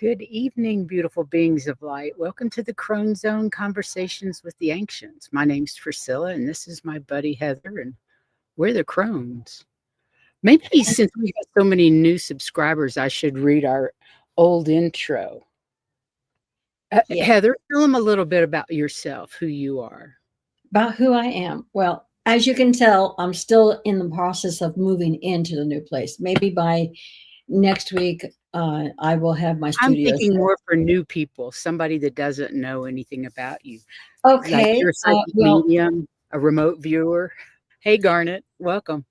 Good evening, beautiful beings of light. Welcome to the Crone Zone Conversations with the Ancients. My name's Priscilla, and this is my buddy Heather, and we're the Crones. Maybe since we have so many new subscribers, I should read our old intro. Yeah. Heather, tell them a little bit about yourself, who you are. About who I am. Well, as you can tell, I'm still in the process of moving into the new place. Maybe by next week, I will have my I'm studio thinking set. more for new people, somebody that doesn't know anything about you. Like Okay. you're a psychic Well, medium, a remote viewer. Hey, Garnet, welcome.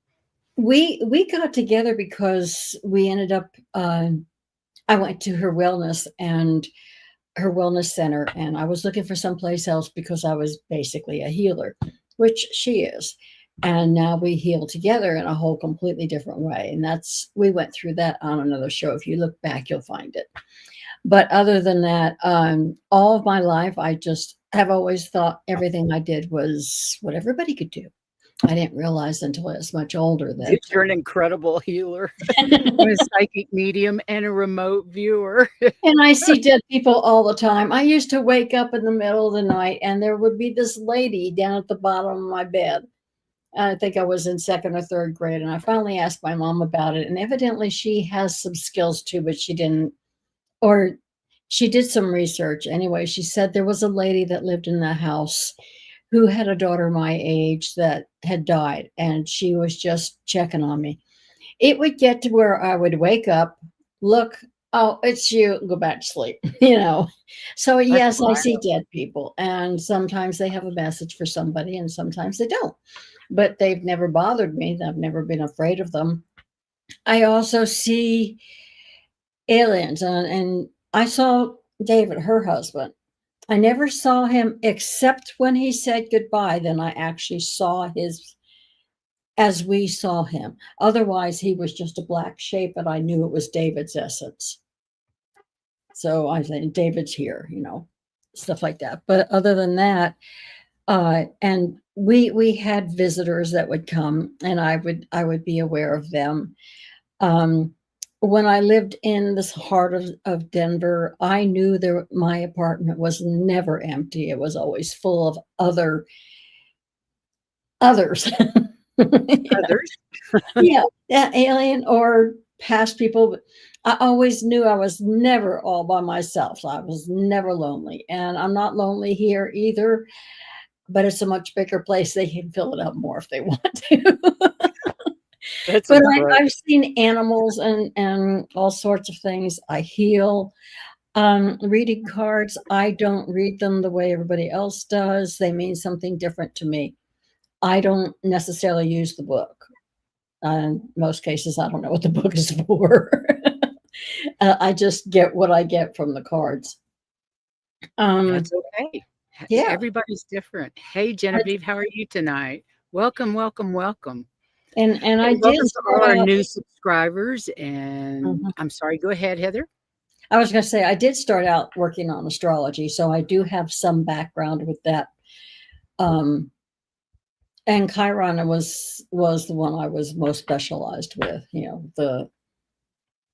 we got together because we ended up. I went to her wellness center, and I was looking for someplace else because I was basically a healer, which she is. And now we heal together in a whole completely different way. And we went through that on another show. If you look back, you'll find it. But other than that, all of my life, I just have always thought everything I did was what everybody could do. I didn't realize until I was much older that. You're an incredible healer. I'm a psychic medium and a remote viewer. And I see dead people all the time. I used to wake up in the middle of the night and there would be this lady down at the bottom of my bed. I think I was in second or third grade. And I finally asked my mom about it. And evidently she has some skills too, but she didn't, or she did some research. Anyway, she said there was a lady that lived in the house who had a daughter my age that had died. And she was just checking on me. It would get to where I would wake up, look, oh, it's you, go back to sleep, So, That's yes, I see wild. dead people, and sometimes they have a message for somebody, and sometimes they don't. But they've never bothered me. I've never been afraid of them. I also see aliens, and I saw David, her husband. I never saw him except when he said goodbye. Then I actually saw his as we saw him. Otherwise, he was just a black shape, and I knew it was David's essence. So I said, David's here, stuff like that. But other than that, and we had visitors that would come, and I would be aware of them. Um, when I lived in this heart of Denver, I knew my apartment was never empty. It was always full of others. Others. Yeah, that alien or past people. But I always knew I was never all by myself. So I was never lonely. And I'm not lonely here either, but it's a much bigger place. They can fill it up more if they want to. That's But incredible. I've seen animals and all sorts of things. I heal. Reading cards, I don't read them the way everybody else does. They mean something different to me. I don't necessarily use the book. In most cases, I don't know what the book is for. I just get what I get from the cards. Um, That's okay. yeah, Everybody's different. Hey, I- Genevieve, how are you tonight? Welcome, welcome, welcome. and Hey, I did welcome to all start our out. new subscribers. And Mhm. I'm sorry, go ahead, Heather. I was going to say I did start out working on astrology, so I do have some background with that. Um, and Chiron was the one I was most specialized with.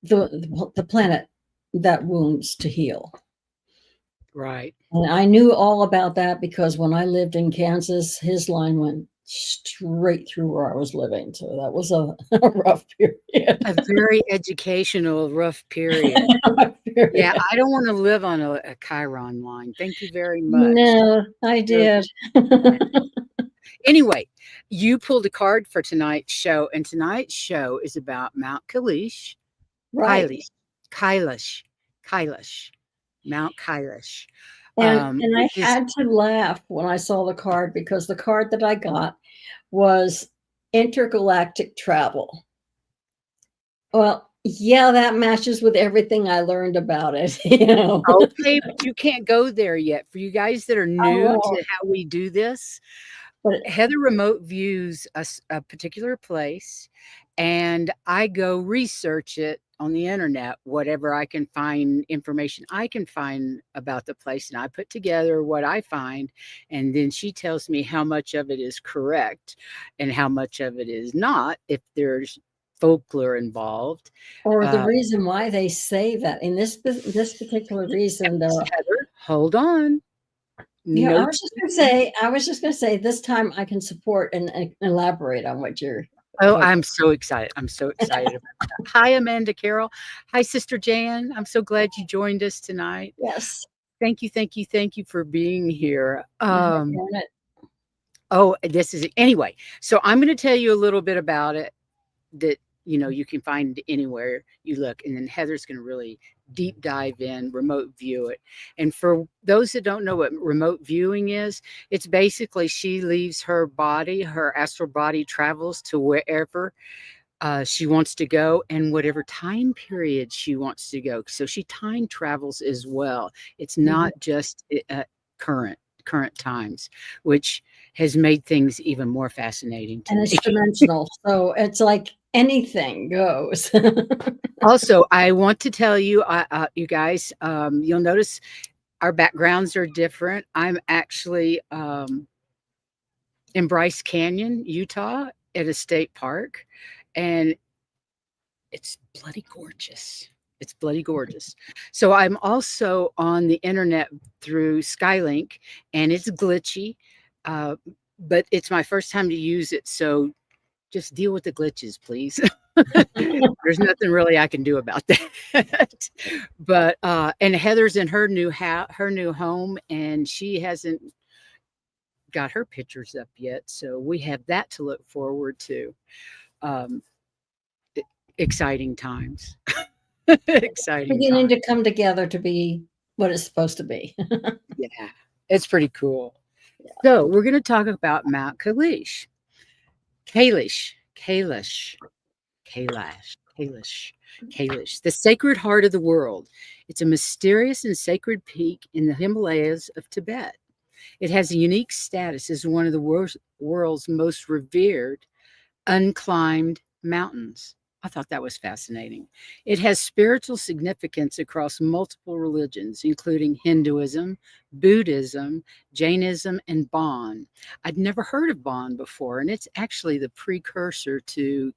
The planet that wounds to heal. Right. And I knew all about that because when I lived in Kansas, his line went straight through where I was living. So that was a, a rough period. A very educational, rough period. Rough Yeah, period. I don't want to live on a Chiron line. Thank you very much. No, I No, did. anyway, you pulled a card for tonight's show, and tonight's show is about Mount Kailash, Right. Kailash, Kailash, Kailash, Mount Kailash, And I which is had to laugh when I saw the card because the card that I got was intergalactic travel. Well, yeah, that matches with everything I learned about it. okay, but you can't go there yet. For you guys that are I new won't. to how we do this, But Heather remote views a particular place, and I go research it on the internet, whatever I can find information I can find about the place, and I put together what I find, and then she tells me how much of it is correct and how much of it is not. If there's folklore involved. Or the Uh, reason why they say that in this particular reason, there are. Heather, hold on. Yeah, I Note. was just gonna say, this time I can support and elaborate on what you're Oh, talking. I'm so excited. I'm so excited about that. Hi, Amanda Carroll. Hi, Sister Jan. I'm so glad you joined us tonight. Yes. Thank you, thank you, thank you for being here. Darn it. Oh, this is anyway. So I'm going to tell you a little bit about it that you can find anywhere you look, and then Heather's going to really deep dive in, remote view it. And for those that don't know what remote viewing is, it's basically she leaves her body, her astral body travels to wherever she wants to go and whatever time period she wants to go. So she time travels as well. It's Mhm. not just current times, which has made things even more fascinating to And me. it's dimensional, so it's like anything goes. Also, I want to tell you, you guys, you'll notice our backgrounds are different. I'm actually in Bryce Canyon, Utah, at a state park, and it's bloody gorgeous. It's bloody gorgeous. So I'm also on the internet through Skylink, and it's glitchy, uh, but it's my first time to use it. So just deal with the glitches, please. There's nothing really I can do about that. But and Heather's in her her new home, and she hasn't got her pictures up yet, so we have that to look forward to. Um, exciting times. Exciting Beginning time. to come together to be what it's supposed to be. Yeah, it's pretty cool. So we're going to talk about Mount Kailash. Kailash, Kailash, Kailash, the sacred heart of the world. It's a mysterious and sacred peak in the Himalayas of Tibet. It has a unique status as one of the world's most revered unclimbed mountains. I thought that was fascinating. It has spiritual significance across multiple religions, including Hinduism, Buddhism, Jainism, and Bon. I'd never heard of Bon before, and it's actually the precursor to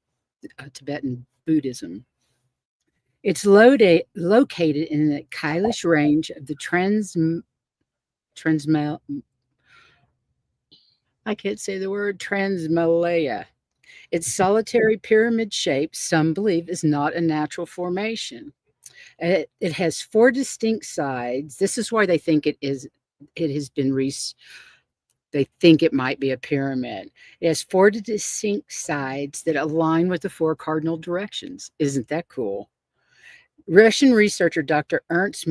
Tibetan Buddhism. It's located in the Kailash range of the Transmal I can't say the word Transmalaya. Its solitary pyramid shape, some believe, is not a natural formation. It has four distinct sides. This is why they think it is. It has been they think it might be a pyramid. It has four distinct sides that align with the four cardinal directions. Isn't that cool? Russian researcher Dr. Ernst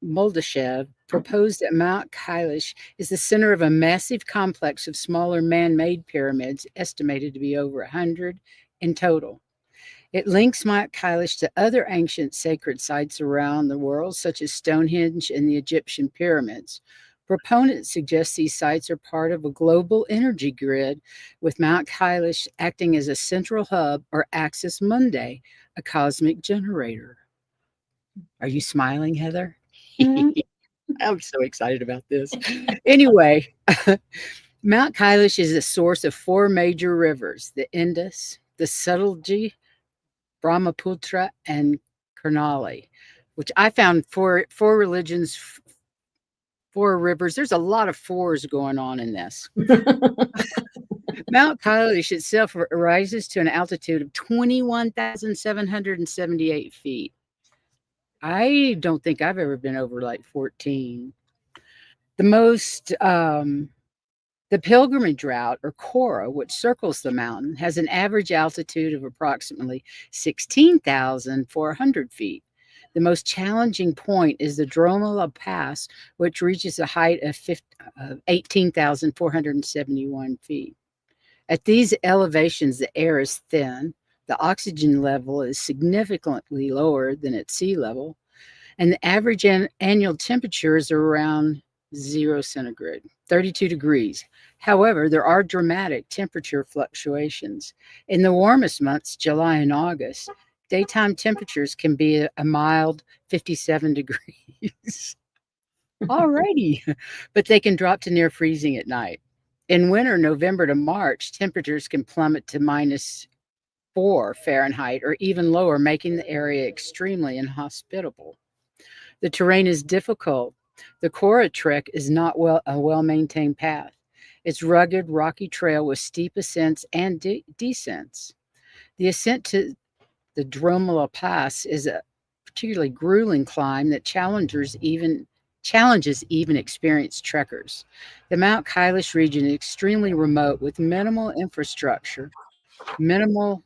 Moldashev proposed that Mount Kailash is the center of a massive complex of smaller man made pyramids, estimated to be over 100 in total. It links Mount Kailash to other ancient sacred sites around the world, such as Stonehenge and the Egyptian pyramids. Proponents suggest these sites are part of a global energy grid, with Mount Kailash acting as a central hub or axis mundi, a cosmic generator. Are you smiling, Heather? Mhm. I'm so excited about this. Anyway, Mount Kailash is the source of four major rivers: the Indus, the Satluj, Brahmaputra, and Karnali, which I found four religions, four rivers. There's a lot of fours going on in this. Mount Kailash itself rises to an altitude of 21,778 feet. I don't think I've ever been over like 14. The most The pilgrimage route, or Kora, which circles the mountain, has an average altitude of approximately 16,400 feet. The most challenging point is the Dromala Pass, which reaches a height of 18,471 feet. At these elevations, the air is thin, the oxygen level is significantly lower than at sea level, and the average annual temperature is around 0 centigrade, 32 degrees. However, there are dramatic temperature fluctuations. In the warmest months, July and August, daytime temperatures can be a mild 57 degrees. Alrighty, but they can drop to near freezing at night. In winter, November to March, temperatures can plummet to minus -4 Fahrenheit or even lower, making the area extremely inhospitable. The terrain is difficult. The Kora Trek is not a well-maintained path. It's rugged, rocky trail with steep ascents and descents. The ascent to the Dromala Pass is a particularly grueling climb that challenges even experienced trekkers. The Mount Kailash region is extremely remote with minimal infrastructure, minimal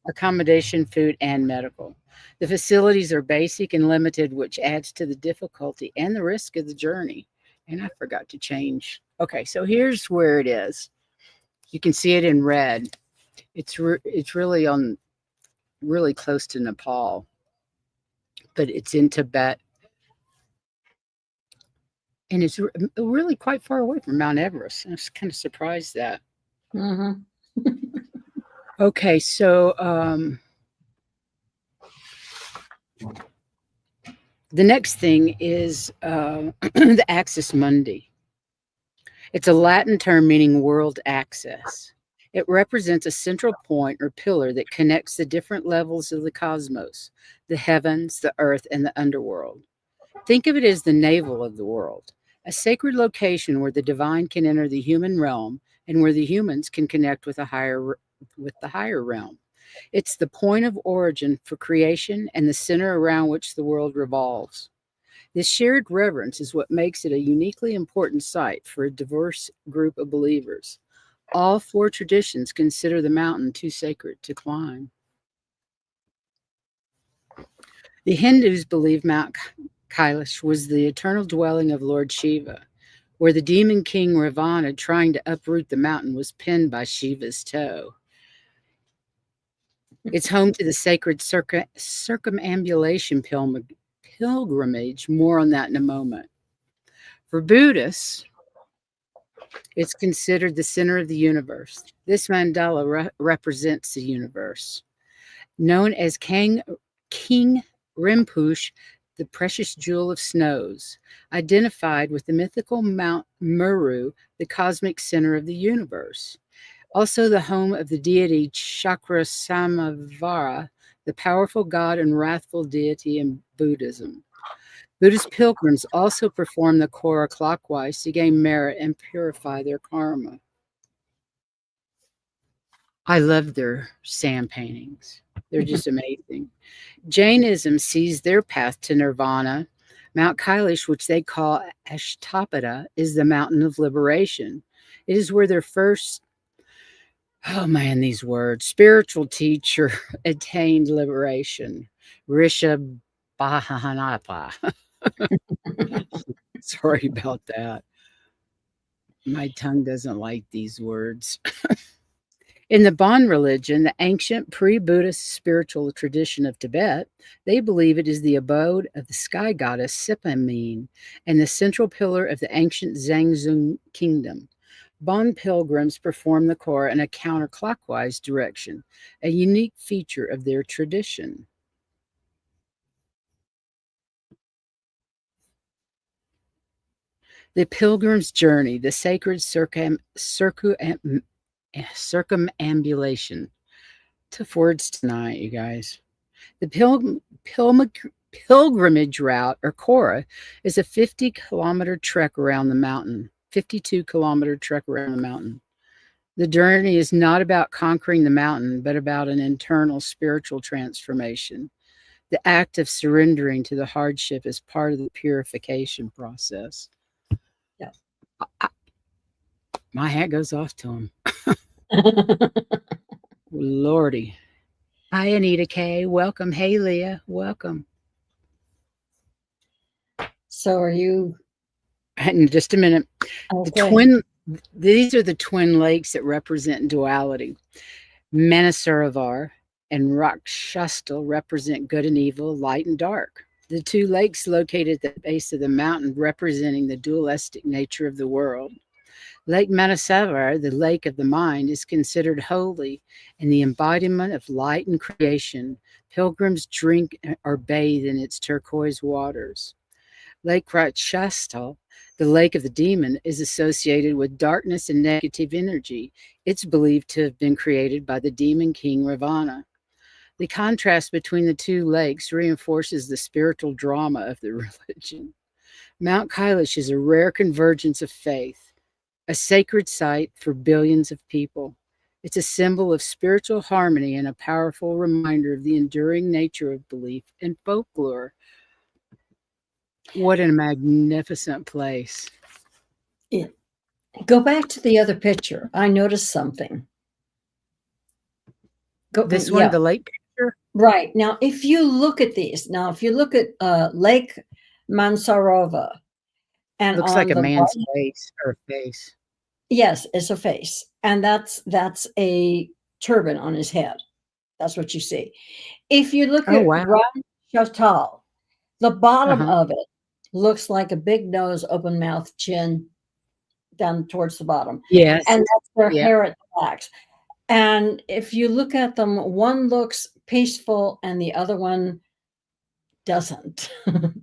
accommodation, food, and medical. The facilities are basic and limited, which adds to the difficulty and the risk of the journey. And I forgot to change. Okay, so here's where it is. You can see it in red. It's really on really close to Nepal, but it's in Tibet, and it's really quite far away from Mount Everest. I was kind of surprised that. Mm-hmm. Okay, so the next thing is the Axis Mundi. It's a Latin term meaning world axis. It represents a central point or pillar that connects the different levels of the cosmos, the heavens, the earth, and the underworld. Think of it as the navel of the world, a sacred location where the divine can enter the human realm and where the humans can connect with the higher realm. It's the point of origin for creation and the center around which the world revolves. This shared reverence is what makes it a uniquely important site for a diverse group of believers. All four traditions consider the mountain too sacred to climb. The Hindus believe Mount Kailash was the eternal dwelling of Lord Shiva, where the demon king Ravana, trying to uproot the mountain, was pinned by Shiva's toe. It's home to the sacred circumambulation pilgrimage. More on that in a moment. For Buddhists, it's considered the center of the universe. This mandala represents the universe. Known as King Rinpoche, the precious jewel of snows, identified with the mythical Mount Meru, the cosmic center of the universe. Also the home of the deity Chakrasamavara, the powerful god and wrathful deity in Buddhism. Buddhist pilgrims also perform the Kora clockwise to gain merit and purify their karma. I love their sand paintings. They're just amazing. Jainism sees their path to nirvana. Mount Kailash, which they call Ashtapada, is the mountain of liberation. It is where their first, oh man, these words, spiritual teacher attained liberation. Rishabhanapa. Sorry about that. My tongue doesn't like these words. In the Bon religion, the ancient pre-Buddhist spiritual tradition of Tibet, they believe it is the abode of the sky goddess Sipamine and the central pillar of the ancient Zhangzhou kingdom. Bon pilgrims perform the Kora in a counterclockwise direction, a unique feature of their tradition. The pilgrim's journey, the sacred circumambulation. Tough words tonight, you guys. The pilgrimage route, or Kora, is a 50-kilometer trek around the mountain, 52-kilometer trek around the mountain. The journey is not about conquering the mountain, but about an internal spiritual transformation. The act of surrendering to the hardship is part of the purification process. Yeah. My hat goes off to him. Lordy. Hi, Anita K. Welcome. Hey, Leah. Welcome. So are you? In just a minute. Okay. These are the twin lakes that represent duality. Manasaravar and Rakshastal represent good and evil, light and dark. The two lakes located at the base of the mountain representing the dualistic nature of the world. Lake Manasavar, the lake of the mind, is considered holy and the embodiment of light and creation. Pilgrims drink or bathe in its turquoise waters. Lake Rakshastal The lake of the demon is associated with darkness and negative energy. It's believed to have been created by the demon king Ravana. The contrast between the two lakes reinforces the spiritual drama of the religion. Mount Kailash is a rare convergence of faith, a sacred site for billions of people. It's a symbol of spiritual harmony and a powerful reminder of the enduring nature of belief and folklore. What a magnificent place. Yeah. Go back to the other picture. I noticed something. This one, Yeah, the lake picture, right. Now, if you look at these, now, if you look at Lake Mansarova, and looks like on a the man's right, face or face. yes, it's a face, and that's a turban on his head. That's what you see. If you look Oh, at wow. Ram Chatal, the bottom Uh-huh. of it looks like a big nose, open mouth, chin down towards the bottom, Yes. and that's their Yeah. hair at the backs. And if you look at them, one looks peaceful and the other one doesn't.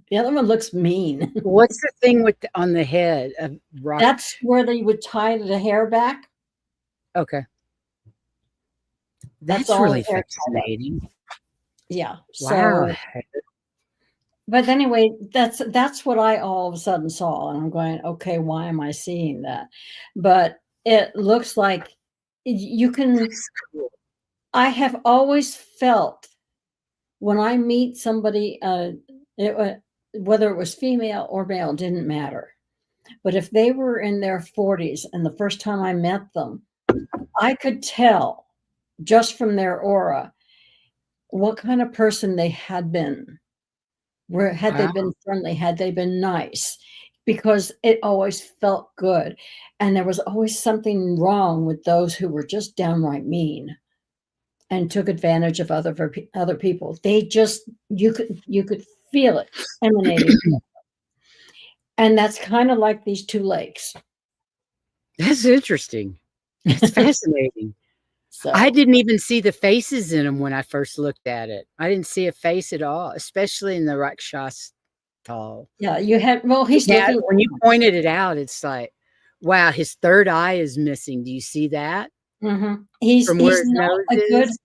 The other one looks mean. What's the thing with on the head of rock? That's where they would tie the hair back. Okay. That's That's all really the hair tied up. fascinating. Yeah. Wow. So, but anyway, that's what I all of a sudden saw, and I'm going, okay, why am I seeing that? But it looks like you can. That's cool. I have always felt when I meet somebody, whether it was female or male, didn't matter. But if they were in their 40s and the first time I met them, I could tell just from their aura what kind of person they had been. Where had they Wow. been friendly? Had they been nice? Because it always felt good. And there was always something wrong with those who were just downright mean and took advantage of other people. They just you could feel it emanating. And that's kind of like these two lakes. That's interesting. That's fascinating. I So didn't even see the faces in them when I first looked at it. I didn't see a face at all, especially in the Rakshas tall. yeah, you had well, he's Yeah, looking. when you pointed it out, it's like, wow, his third eye is missing. Do you see that Mhm. He's from where he's his not nose a good is?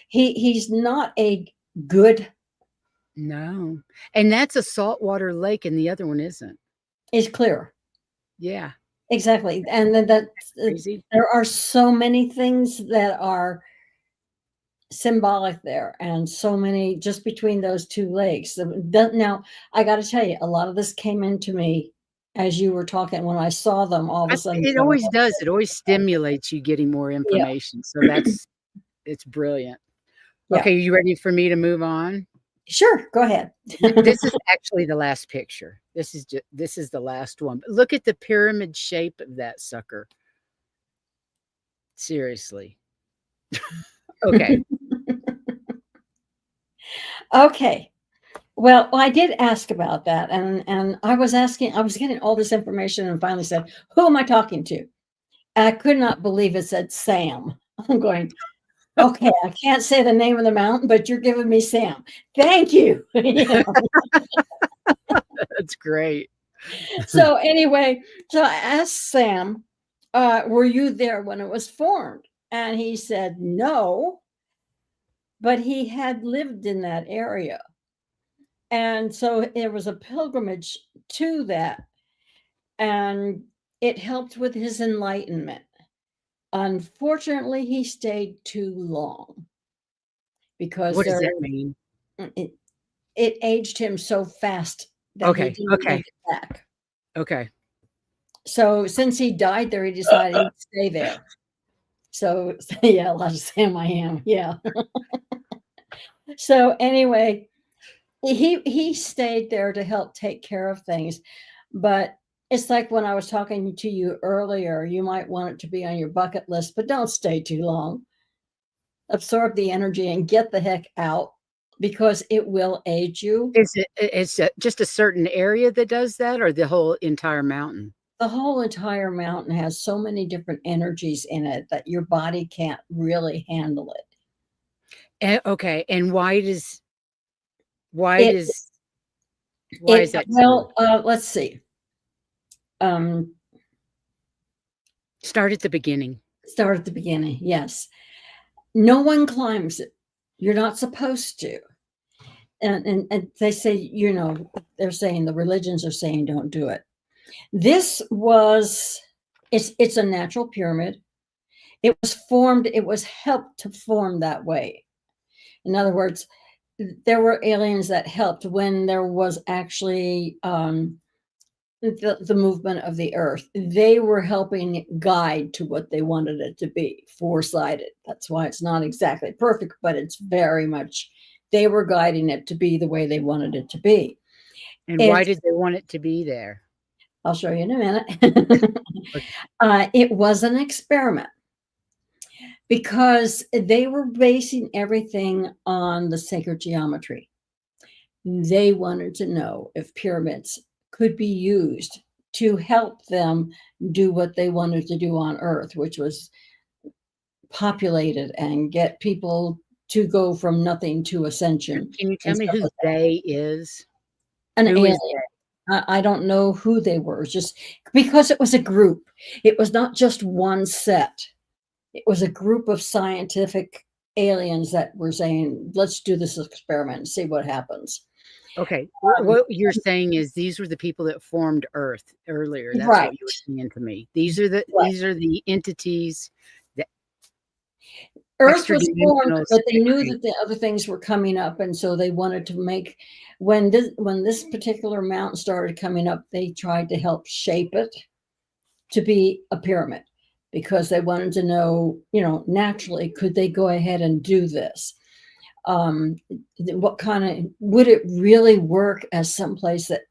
he's not a good No. And that's a saltwater lake, and the other one isn't. is clear. Yeah. Exactly. And then Crazy. there are so many things that are symbolic there and so many just between those two lakes. Now, I got to tell you, a lot of this came into me as you were talking. When I saw them, all of a sudden, It going, always does. It always stimulates you getting more yeah, information. So it's brilliant. yeah, Okay, you ready for me to move on? sure, go ahead. This is actually the last picture. This is the last one. But look at the pyramid shape of that sucker. Seriously. Okay. Okay. Well, I did ask about that, and I was asking, I was getting all this information, and finally said, "Who am I talking to?" And I could not believe it said Sam. I'm going, okay, I can't say the name of the mountain, but you're giving me Sam. Thank you. You know? That's great. So anyway, so I asked Sam, were you there when it was formed? And he said no, but he had lived in that area. And so there was a pilgrimage to that, and it helped with his enlightenment. Unfortunately, he stayed too long because What does that mean? it, it aged him so fast that he Okay. didn't Okay. make it back. Okay. So since he died there, he decided he'd stay there. So yeah, a lot of Sam I am. Yeah. So anyway, he stayed there to help take care of things. But it's like when I was talking to you earlier, you might want it to be on your bucket list, but don't stay too long. Absorb the energy and get the heck out because it will aid you. It's just a certain area that does that or the whole entire mountain? The whole entire mountain has so many different energies in it that your body can't really handle it. Okay. And why It does why it is that true? well, let's see. Um, Start at the beginning. start at the beginning. Yes. No one climbs it. You're not supposed to. And they say, they're saying the religions are saying don't do it. This was it's a natural pyramid. It was helped to form that way. In other words, there were aliens that helped when there was actually the movement of the earth. They were helping guide to what they wanted it to be, foresighted. That's why it's not exactly perfect, but it's very much, they were guiding it to be the way they wanted it to be. And why did they want it to be there? I'll show you in a minute. It was an experiment because they were basing everything on the sacred geometry. They wanted to know if pyramids could be used to help them do what they wanted to do on Earth, which was populate it and get people to go from nothing to ascension. Can you tell And me stuff who like that. they is? An Who alien. is they? I don't know who they were, just because it was a group. It was not just one set. It was a group of scientific aliens that were saying, let's do this experiment and see what happens. Okay. Um, What you're saying is these were the people that formed Earth earlier. That's right, what you were saying to me. right. These are the entities, the Earth extra was formed, dimensionals but they that knew create. that the other things were coming up, and so they wanted to make when this particular mountain started coming up, they tried to help shape it to be a pyramid because they wanted to know, naturally, could they go ahead and do this? What kind of would it really work as someplace that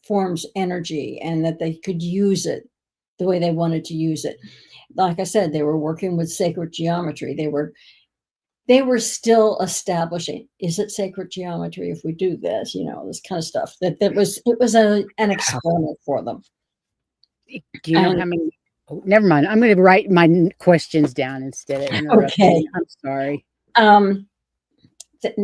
forms energy and that they could use it the way they wanted to use it? Like I said, they were working with sacred geometry. They were still establishing, is it sacred geometry if we do this, this kind of stuff. It was an experiment for them. Do you know And how many? Oh, never mind. I'm going to write my questions down instead of interrupting. okay, I'm sorry. um, th-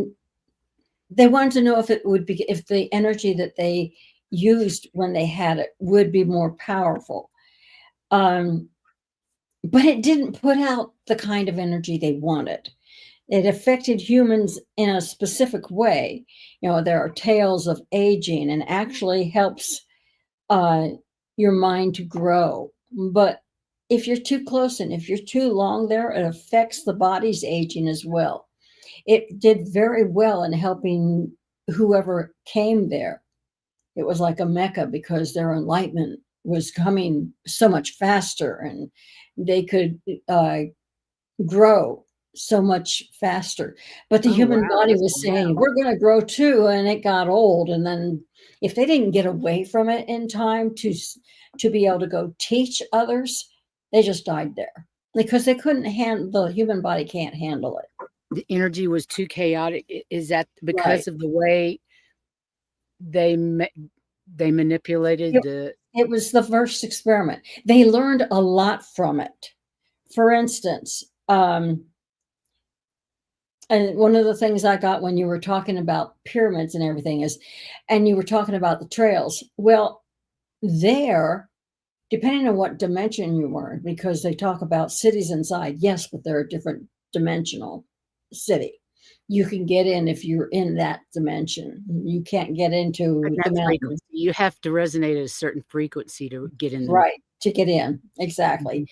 they wanted to know if the energy that they used when they had it would be more powerful. Um, but it didn't put out the kind of energy they wanted. It affected humans in a specific way. There are tales of aging and actually helps uh, your mind to grow. But if you're too close and if you're too long there, it affects the body's aging as well. It did very well in helping whoever came there. It was like a mecca because their enlightenment was coming so much faster and they could grow so much faster. But the Oh, human wow. body That's was saying, we're going to grow too. And it got old. And then if they didn't get away from it in time to be able to go teach others, they just died there because they couldn't handle, the human body can't handle it. the energy was too chaotic. Is that Right. because of the way they they manipulated It, the? it was the first experiment. They learned a lot from it. For instance, and one of the things I got when you were talking about pyramids and everything is, and you were talking about the trails. Well, there, depending on what dimension you were in, because they talk about cities inside, yes, but they're a different dimensional city. You can get in if you're in that dimension. You can't get And into the that's mountain, frequency. You have to resonate at a certain frequency to get in the. right? To get in, exactly. Mhm.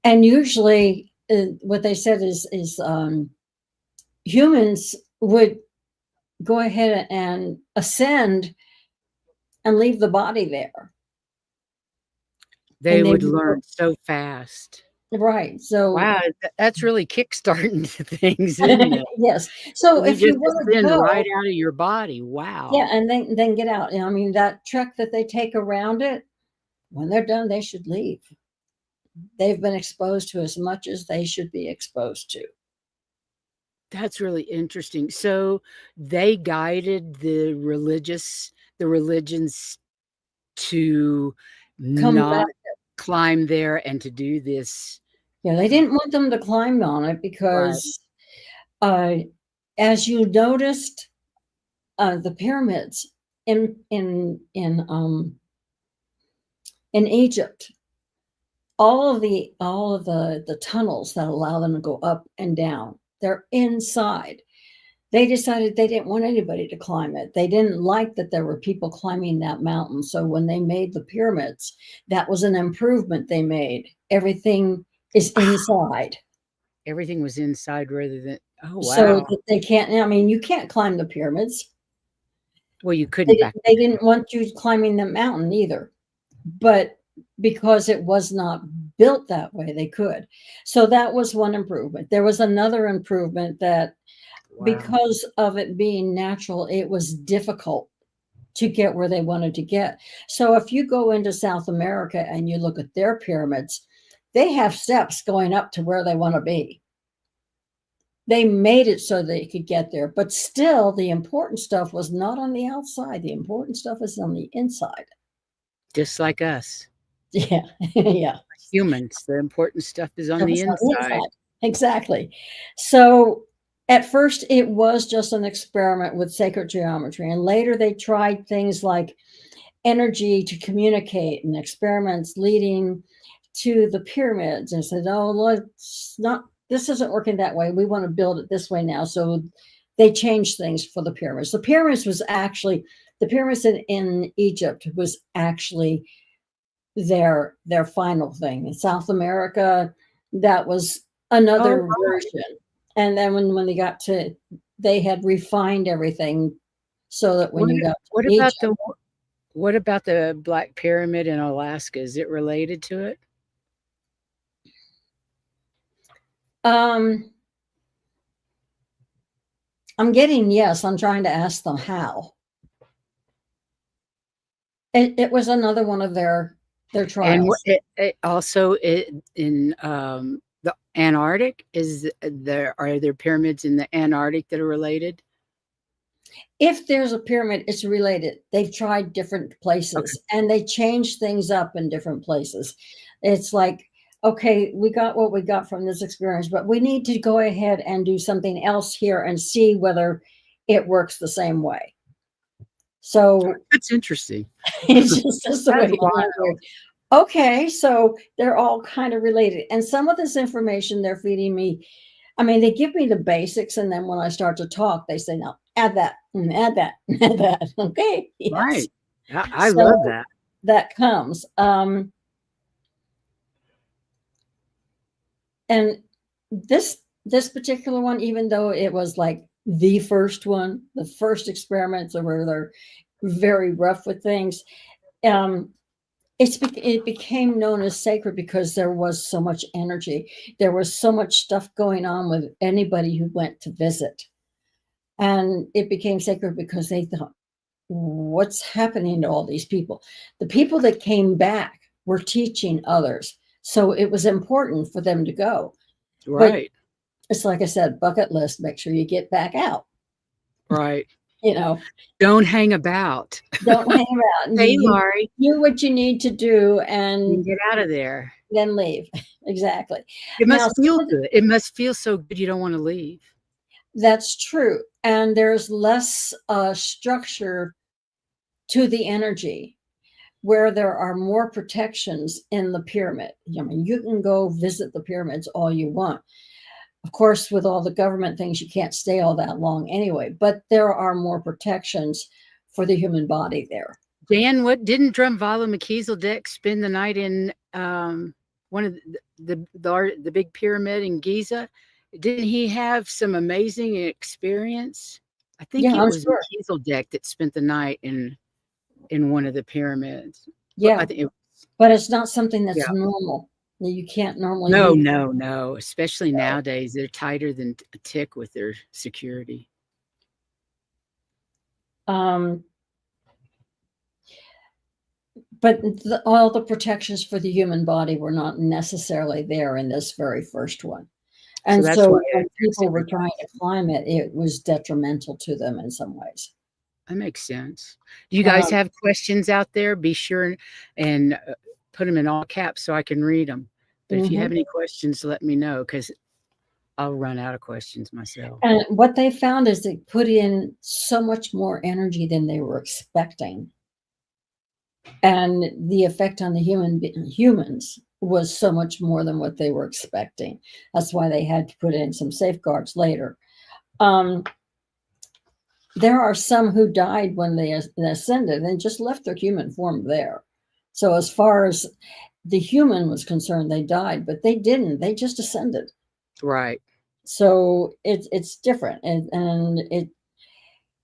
And usually, what they said is humans would go ahead and ascend and leave the body there. They And they would would learn go, so fast. right. So Wow, that's really kickstarting things, isn't it? yes. So You if you just want to ascend right go, out of your body. yeah, Wow. and then get out. I mean, that trek that they take around it, when they're done, they should leave. They've been exposed to as much as they should be exposed to. That's really interesting. So they guided the religions to Come back. not climb there and to do this. Yeah, they didn't want them to climb on it Right. because, uh, as you noticed, the pyramids in In Egypt, all of the tunnels that allow them to go up and down, they're inside. They decided they didn't want anybody to climb it. They didn't like that there were people climbing that mountain. So when they made the pyramids, that was an improvement they made. Everything is inside Everything was inside rather than, oh, so wow. that they can't, I mean, you can't climb the pyramids. Well, you They, couldn't di- back they then. didn't want you climbing the mountain either. But because it was not built that way, they could. So that was one improvement. There was another improvement that Wow. because of it being natural, it was difficult to get where they wanted to get. So if you go into South America and you look at their pyramids, they have steps going up to where they want to be. They made it so they could get there, but still the important stuff was not on the outside. The important stuff is on the inside. Just like us Yeah. Yeah. humans, the important stuff is on Stuff the is on the inside. inside. Exactly. So at first it was just an experiment with sacred geometry, and later they tried things like energy to communicate and experiments leading to the pyramids and said, oh, let's not, this isn't working that way. We want to build it this way now. So they changed things for the pyramids. The pyramids in Egypt was actually their final thing. In South America, that was Oh, another version. And then when they had refined everything so that when what you got what to about Egypt, the Black Pyramid in Alaska? Is it related to it? um, I'm getting yes. I'm trying to ask them how. It was another one of their And trials. it also in the Antarctic, are there pyramids in the Antarctic that are related? If there's a pyramid, it's related. They've tried different Okay. places and they change things up in different places. It's like, okay, we got what we got from this experience, but we need to go ahead and do something else here and see whether it works the same way. So That's interesting. it's just the way That's to wild. answer it. Okay, so they're all kind of related. And some of this information they're feeding me, I mean, they give me the basics, and then when I start to talk, they say, "No, add that, add that, add that." Okay, yes. Right. I So love that. that comes. And this particular one, even though it was like the first one, the first experiments where they're very rough with things, um, it became known as sacred because there was so much energy. There was so much stuff going on with anybody who went to visit. And it became sacred because they thought, what's happening to all these people? The people that came back were teaching others. So it was important for them to go. But Right. it's like I said, bucket list, make sure you get back out. Right. You know, Don't hang about. don't hang around. Hey, You Laurie, do what you need to do you and get out of there. then leave. Exactly. It Now, must feel good. It must feel so good you don't want to leave. that's true. And there's less structure to the energy where there are more protections in the pyramid. I mean, you can go visit the pyramids all you want. Of course, with all the government things, you can't stay all that long anyway, but there are more protections for the human body there. Dan, what didn't Drumvala Melchizedek spend the night in one of the big pyramid in Giza? Didn't he have some amazing experience? I think Yeah, it I'm was sure. Melchizedek that spent the night in one of the pyramids. Well, I Yeah, think it, but it's not something that's yeah. normal. You can't normally No, do. no, no. Especially nowadays, they're tighter than a tick with their security. Um, but all the protections for the human body were not necessarily there in this very first one. So And that's why so when it's people were trying to everybody's. climb it, it was detrimental to them in some ways. That makes sense. Do you guys Um, have questions out there? Be sure and put them in all caps so I can read them. But if you have mhm. any questions, let me know because I'll run out of questions myself. And what they found is they put in so much more energy than they were expecting. and the effect on the humans was so much more than what they were expecting. That's why they had to put in some safeguards later. Um, there are some who died when they ascended and just left their human form there. So as far as the human was concerned, they died, but they didn't. They just ascended. Right. So it's different, and it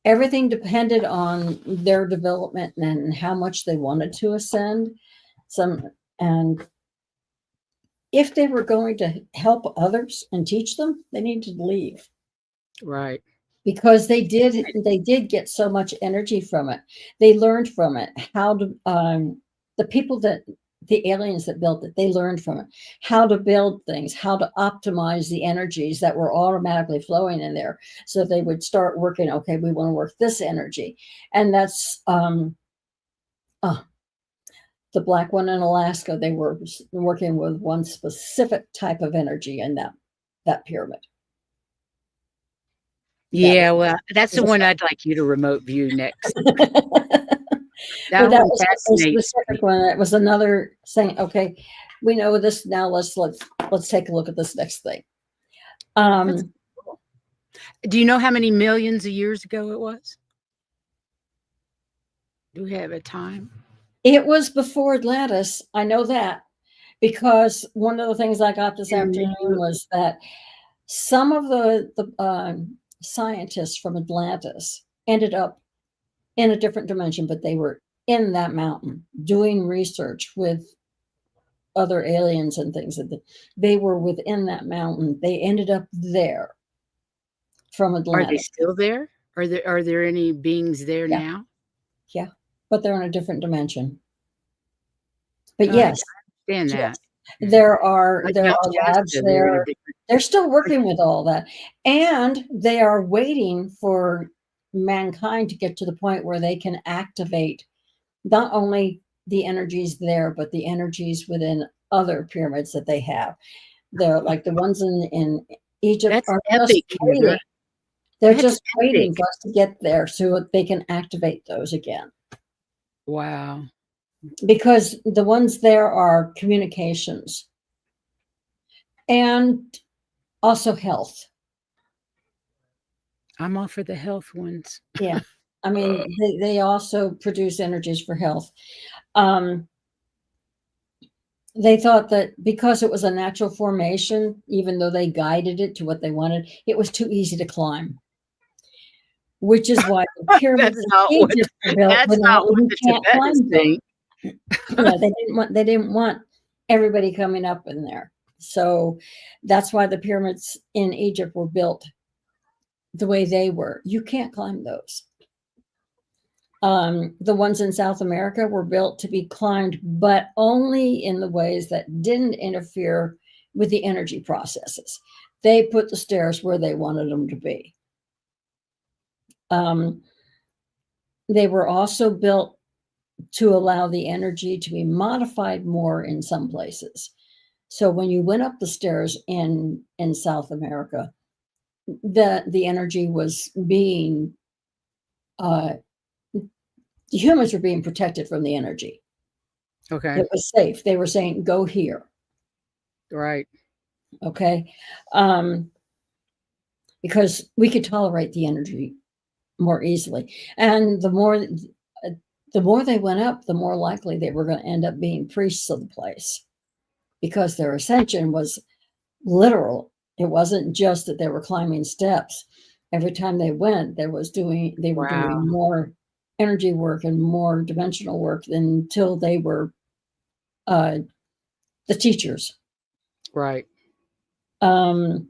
everything depended on their development and how much they wanted to ascend. Some and if they were going to help others and teach them, they needed to leave Right. because they did get so much energy from it. They learned from it how to the people that the aliens that built it, they learned from it how to build things, how to optimize the energies that were automatically flowing in there. So they would start working, okay, we want to work this energy. And that's the black one in Alaska. They were working with one specific type of energy in that pyramid. That Yeah, well, that's the was one I'd like you to remote view next. but That that one was a fascinates me. specific one. It was another saying, okay, we know this now. Let's take a look at this next thing. That's cool. Do you know how many millions of years ago it was? Do we have a time? It was before Atlantis. I know that because one of the things I got this afternoon was that some of the scientists from Atlantis ended up in a different dimension, but they were in that mountain doing research with other aliens and things. They were within that mountain. They ended up there from Are they Atlantis. still there? Are there any beings there Yeah, now? yeah, but they're in a different dimension. But Oh, I yes, understand yes, that. there are Like there Mount are labs Shasta, they're in a there. different. They're still working with all that, and they are waiting for mankind to get to the point where they can activate not only the energies there, but the energies within other pyramids that they have. They're like the ones in Egypt That's are just epic, waiting. Heather. They're That's just waiting epic. for us to get there so they can activate those again. Wow. Because the ones there are communications and also health. I'm all for the health ones. Yeah. I mean, they also produce energies for health. Um, they thought that because it was a natural formation, even though they guided it to what they wanted, it was too easy to climb. Which is why the pyramids That's in not what Egypt were built that's not without what you the can't Tibetans climb them. think. Yeah, they didn't want everybody coming up in there. So that's why the pyramids in Egypt were built the way they were. You can't climb those. The ones in South America were built to be climbed, but only in the ways that didn't interfere with the energy processes. They put the stairs where they wanted them to be. They were also built to allow the energy to be modified more in some places. So when you went up the stairs in South America, the energy was being uh, the humans were being protected from the energy. Okay. It was safe. They were saying, "Go here." Right. Okay, because we could tolerate the energy more easily, and the more they went up, the more likely they were going to end up being priests of the place because their ascension was literal. It wasn't just that they were climbing steps. Every time they went, they were Wow. doing more energy work and more dimensional work until they were uh, the teachers. Right. Um,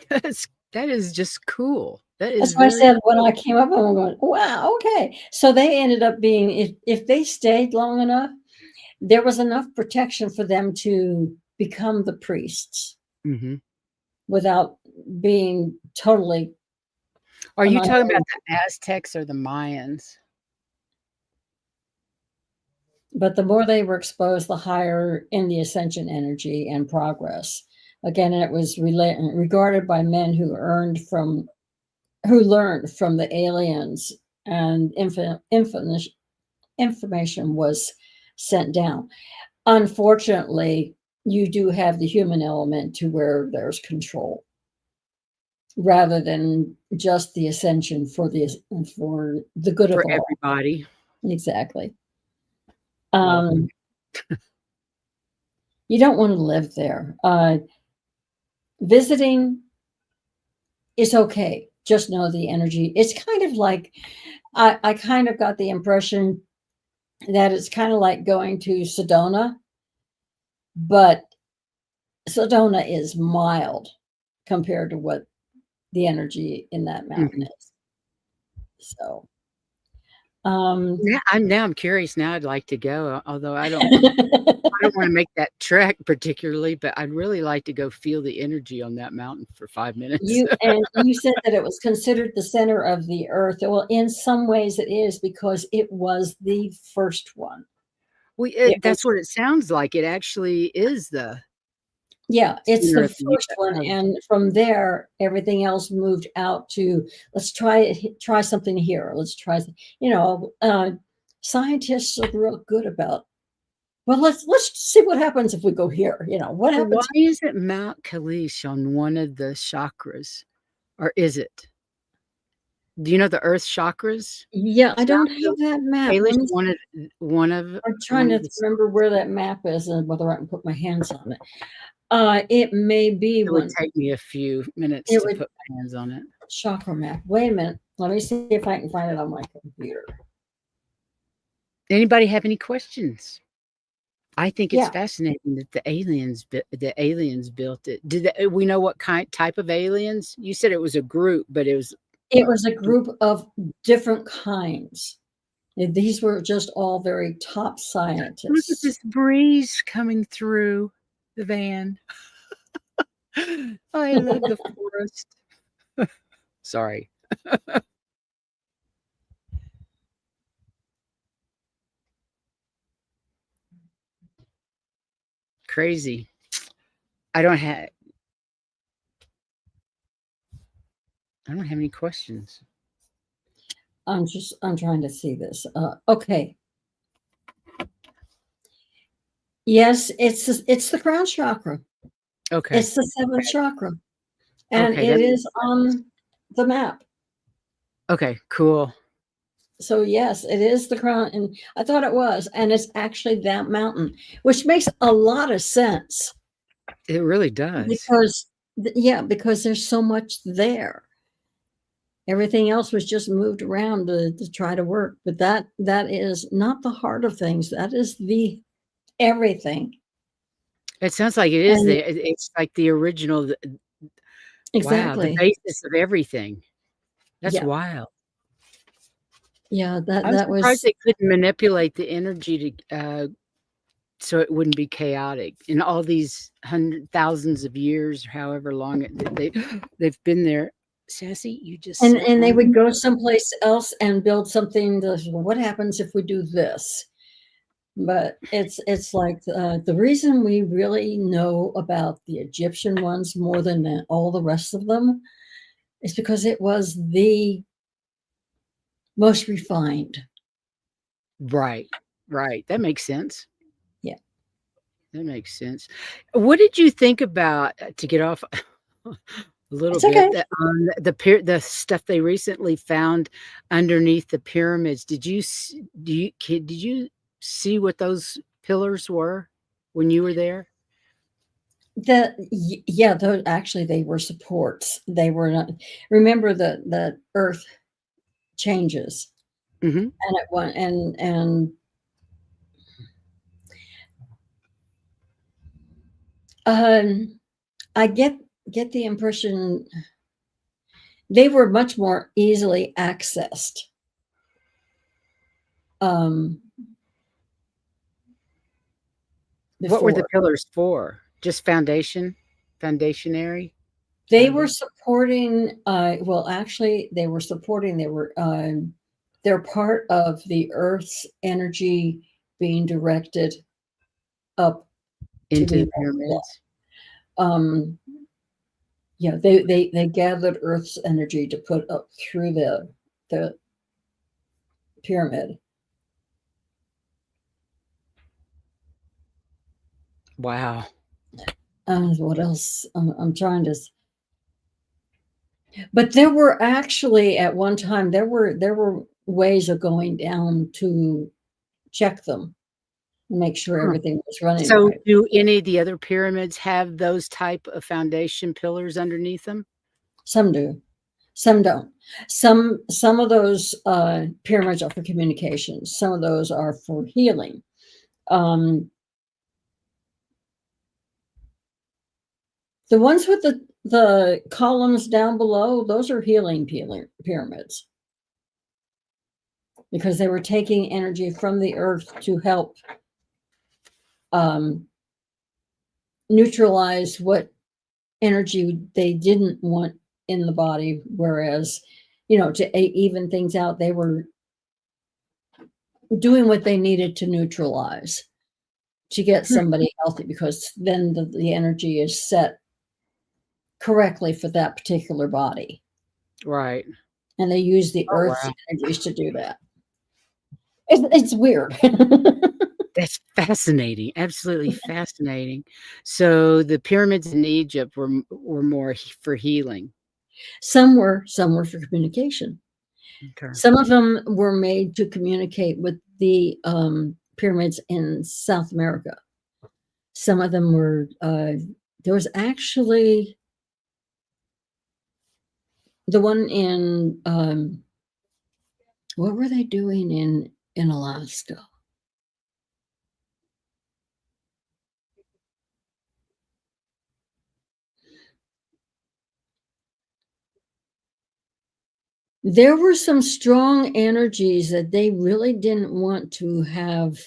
That is just cool. That is that's why I very said when I cool. came up, I'm going, wow, okay. So they ended up being, if they stayed long enough, there was enough protection for them to become the priests Mhm. without being totally Are you talking about annihilated. the Aztecs or the Mayans? But the more they were exposed, the higher in the ascension energy and progress. Again, it was regarded by men who learned from the aliens and information was sent down. Unfortunately, you do have the human element to where there's control rather than just the ascension for the good of For all. everybody. Exactly. Well, Um, you don't want to live there. Visiting is okay. Just know the energy. It's kind of like I kind of got the impression that it's kind of like going to Sedona, but Sedona is mild compared to what the energy in that mountain mhm. is. So, um, Now I'm curious. Now I'd like to go, although I don't wanna make that trek particularly, but I'd really like to go feel the energy on that mountain for 5 minutes. you said that it was considered the center of the earth. Well, in some ways it is because it was the first one. It That's was what it sounds like. It actually is the Yeah, it's center the of the first one, of and from there, everything else moved out to, "Let's try something here. Let's try" you know, scientists are real good about, "Well, let's see what happens if we go here," "What So why happens?" isn't Mount Kailash on one of the chakras, or is it? Do you know the earth chakras? Yeah, I Is don't Mount have that map. Kailash Let me one of I'm trying to the remember where that map is and whether I can put my hands on it. It may be it would one. take me a few minutes It to would put my hands on it. chakra map. Wait a minute. Let me see if I can find it on my computer. Anybody have any questions? I think it's Yeah, fascinating that the aliens built it. We know what type of aliens? You said it was a group, but it was it uh, was a group of different kinds. These were just all very top look at scientists. this breeze coming through the van. I love the forest. Sorry. Crazy. I don't have I don't have any questions. I'm trying to see this. Okay. Yes, it's the crown chakra. Okay. It's the seventh chakra, and Okay, it that is makes sense. on the map. Okay, cool. So yes, it is the crown, and I thought it was, and it's actually that mountain, which makes a lot of sense It really does. because yeah, because there's so much there. Everything else was just moved around to try to work, but that is not the heart of things. That is the everything. It sounds like it is And it's like the original wow, the exactly. basis of everything. That's Yeah. wild. Yeah, I'm that surprised was they couldn't manipulate the energy so it wouldn't be chaotic. In all these hundred thousands of years, or however long they've been there. Sassy, you just sat and they on would me. go someplace else and build something to, "Well, what happens if we do this?" But it's like, the reason we really know about the Egyptian ones more than all the rest of them is because it was the most refined. Right, right. That makes sense. Yeah. That makes sense. What did you think about to get off a little It's okay. bit the stuff they recently found underneath the pyramids? Did you see what those pillars were when you were there? Yeah, those actually they were supports. They were not, remember the earth changes Mhm. and it one and um I get the impression they were much more easily accessed um What were the before. pillars for? Just foundationary? They were Founda supporting, well, actually, they're part of the Earth's energy being directed up to into the the next level. pyramids? Um, yeah, they gathered Earth's energy to put up through the pyramid. Wow. What else? I'm trying to. But there were actually at one time there were ways of going down to check them, make sure Huh. everything was running So right. do any of the other pyramids have those type of foundation pillars underneath them? Some do, some don't. Some of those pyramids are for communications. Some of those are for healing. Um, the ones with the columns down below, those are healing pyramids because they were taking energy from the earth to help um, neutralize what energy they didn't want in the body. Whereas, to even things out, they were doing what they needed to neutralize to get Hmm. somebody healthy because then the energy is set correctly for that particular body. Right. And they use the Oh, earth's wow. energies to do that. It's weird. That's fascinating. Absolutely fascinating. So the pyramids in Egypt were more for healing. Some were for communication. Okay. Some of them were made to communicate with the pyramids in South America. Some of them were. There was actually the one in what were they doing in Alaska? There were some strong energies that they really didn't want to have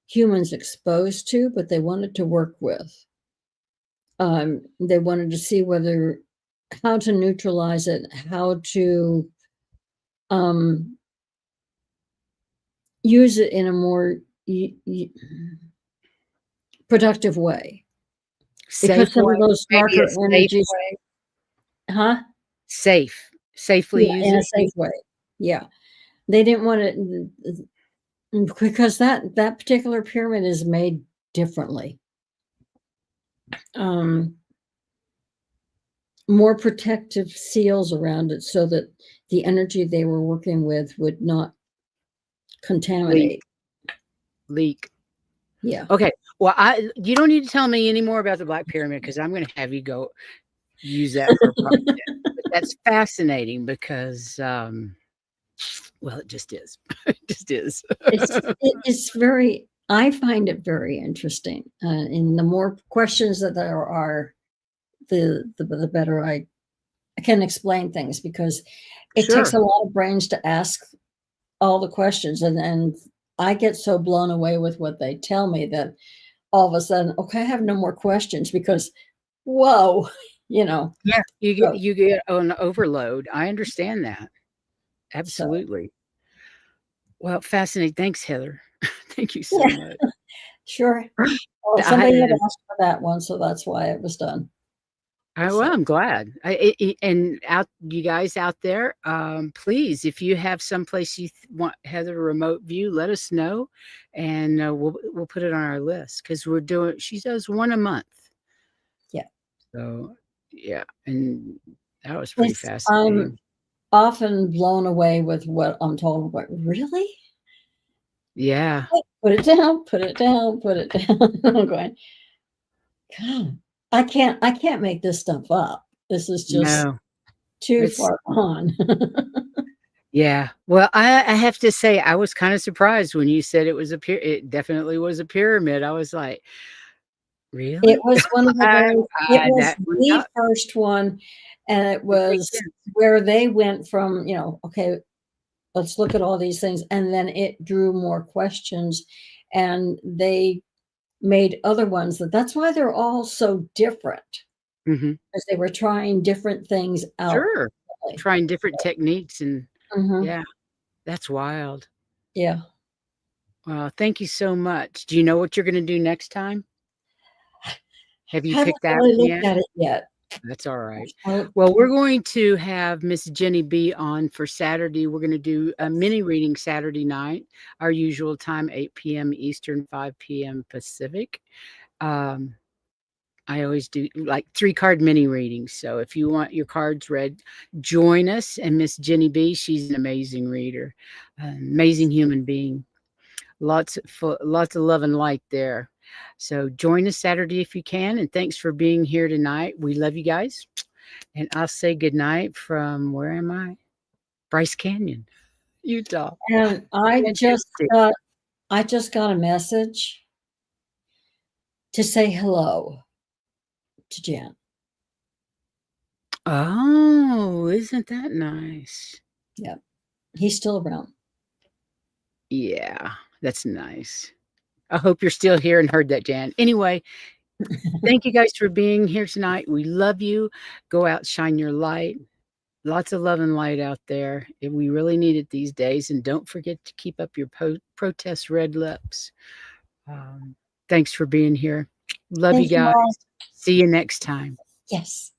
humans exposed to, but they wanted to work with. They wanted to see whether how to neutralize it, how to um, use it in a more productive way. Because Safe some of way? those Maybe a darker safe energies, way? huh? Safe. Safely Yeah, use in a it? safe way. Yeah, they didn't want it because that particular pyramid is made differently. Um, more protective seals around it so that the energy they were working with would not Leak. contaminate. Leak. Yeah. Okay. Well, you don't need to tell me any more about the Black Pyramid because I'm going to have you go use that for a project. But that's fascinating because, well, it just is. It just is. It's very I find it very interesting, and the more questions that there are, the better I can explain things because it takes Sure. a lot of brains to ask all the questions, and I get so blown away with what they tell me that all of a sudden, okay, I have no more questions because whoa, you know. Yeah. So, You get an overload. I understand that. so Absolutely. Well, fascinating. Thanks, Heather. Thank you so yeah, much. sure. Well, somebody had I, asked for that one, so that's why it was done. well, So I'm glad. And out, you guys out there, please, if you have someplace you want Heather remote view, let us know, and we'll put it on our list because we're doing. She does one a month, yeah, so yeah, and that was pretty I'm fascinating. often blown away with what I'm told. But really, Yeah, put it down, put it down, put it down. I'm going. God, I can't make this stuff up. This is just no, too it's far gone. yeah. Well, I have to say I was kind of surprised when you said it was a it definitely was a pyramid. I was like, It really? was one of the very it was That would the not first one, and it would make was sense. where they went from, okay, let's look at all these things, and then it drew more questions, and they made other ones that's why they're all so different, Mhm. because they were trying different things out. Sure. Really. Trying different techniques and Mhm. yeah, that's wild. Yeah. Well, thank you so much. Do you know what you're gonna do next time? Have you Haven't picked that really one looked yet? at it yet. That's all right. I'll Well, we're going to have Miss Jenny B on for Saturday. We're gonna do a mini reading Saturday night, our usual time, 8 PM Eastern, 5 PM Pacific. Um, I always do like 3-card mini readings. So if you want your cards read, join us. And Miss Jenny B, she's an amazing reader, an amazing human being. Lots of love and light there. So join us Saturday if you can. And thanks for being here tonight. We love you guys. And I'll say goodnight from where am I? Bryce Canyon, Utah. And Fantastic. I just got a message to say hello to Jan. Oh, isn't that nice? Yeah, he's still around. Yeah, that's nice. I hope you're still here and heard that, Jan. Anyway, thank you guys for being here tonight. We love you. Go out, shine your light. Lots of love and light out there. We really need it these days. And don't forget to keep up your protest red lips. Um, thanks for being here. Love you Thank you guys. all. See you next time. Yes.